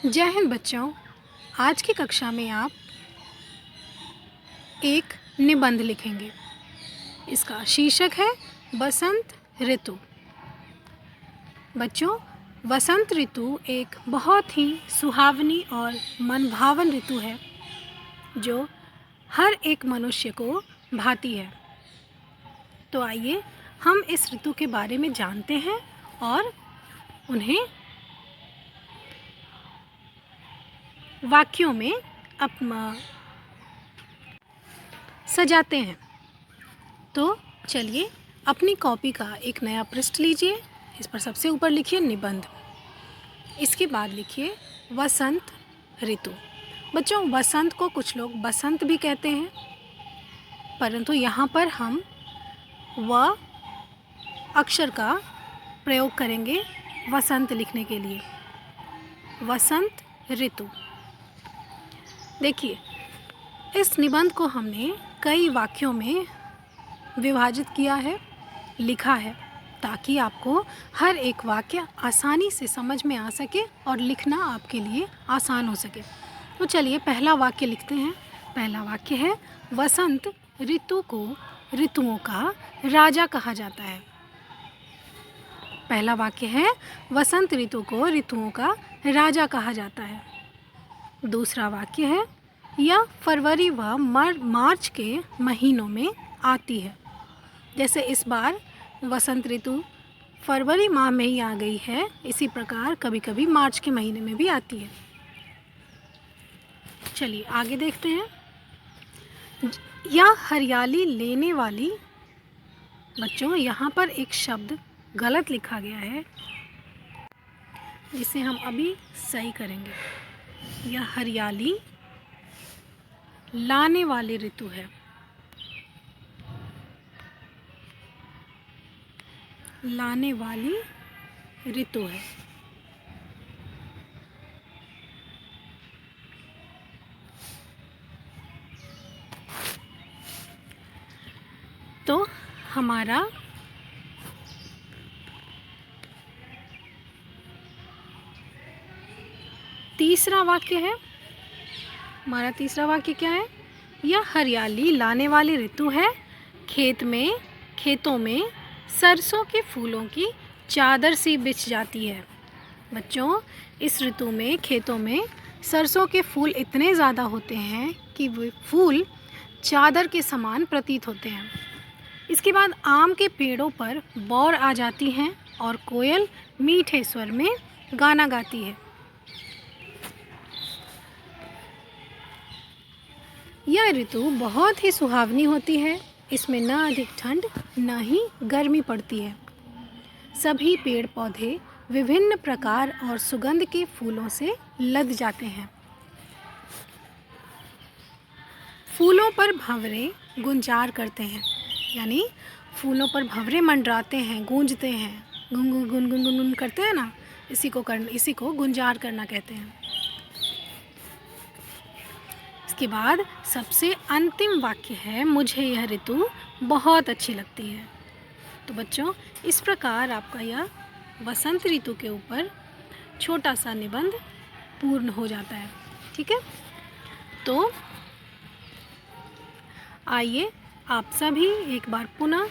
जय हिंद बच्चों। आज की कक्षा में आप एक निबंध लिखेंगे। इसका शीर्षक है बसंत ऋतु। बच्चों, वसंत ऋतु एक बहुत ही सुहावनी और मनभावन ऋतु है जो हर एक मनुष्य को भाती है। तो आइए हम इस ऋतु के बारे में जानते हैं और उन्हें वाक्यों में सजाते हैं। तो चलिए अपनी कॉपी का एक नया पृष्ठ लीजिए। इस पर सबसे ऊपर लिखिए निबंध। इसके बाद लिखिए वसंत ऋतु। बच्चों, वसंत को कुछ लोग बसंत भी कहते हैं, परंतु यहाँ पर हम व अक्षर का प्रयोग करेंगे वसंत लिखने के लिए। वसंत ऋतु। देखिए, इस निबंध को हमने कई वाक्यों में विभाजित किया है, लिखा है, ताकि आपको हर एक वाक्य आसानी से समझ में आ सके और लिखना आपके लिए आसान हो सके। तो चलिए पहला वाक्य लिखते हैं। पहला वाक्य है वसंत ऋतु को ऋतुओं का राजा कहा जाता है। पहला वाक्य है वसंत ऋतु को ऋतुओं का राजा कहा जाता है। दूसरा वाक्य है यह फरवरी व मार्च के महीनों में आती है। जैसे इस बार वसंत ऋतु फरवरी माह में ही आ गई है, इसी प्रकार कभी कभी मार्च के महीने में भी आती है। चलिए आगे देखते हैं। यह हरियाली लेने वाली। बच्चों, यहाँ पर एक शब्द गलत लिखा गया है, जिसे हम अभी सही करेंगे। यह हरियाली लाने वाली ऋतु है। लाने वाली ऋतु है। तो हमारा तीसरा वाक्य है। हमारा तीसरा वाक्य क्या है? यह हरियाली लाने वाली ऋतु है। खेतों में सरसों के फूलों की चादर सी बिछ जाती है। बच्चों, इस ऋतु में खेतों में सरसों के फूल इतने ज़्यादा होते हैं कि वे फूल चादर के समान प्रतीत होते हैं। इसके बाद आम के पेड़ों पर बौर आ जाती हैं और कोयल मीठे स्वर में गाना गाती है। यह ऋतु बहुत ही सुहावनी होती है। इसमें न अधिक ठंड न ही गर्मी पड़ती है। सभी पेड़ पौधे विभिन्न प्रकार और सुगंध के फूलों से लद जाते हैं। फूलों पर भंवरे गुंजार करते हैं, यानी फूलों पर भंवरे मंडराते हैं, गूंजते हैं, गुन गुन गुन गुन गुन करते हैं ना, इसी को गुंजार करना कहते हैं। इसके बाद सबसे अंतिम वाक्य है मुझे यह ऋतु बहुत अच्छी लगती है। तो बच्चों, इस प्रकार आपका यह वसंत ऋतु के ऊपर छोटा सा निबंध पूर्ण हो जाता है। ठीक है, तो आइए आप सभी एक बार पुनः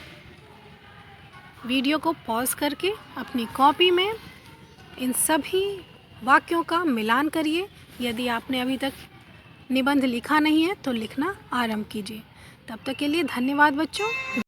वीडियो को पॉज करके अपनी कॉपी में इन सभी वाक्यों का मिलान करिए। यदि आपने अभी तक निबंध लिखा नहीं है तो लिखना आरंभ कीजिए। तब तक के लिए धन्यवाद बच्चों।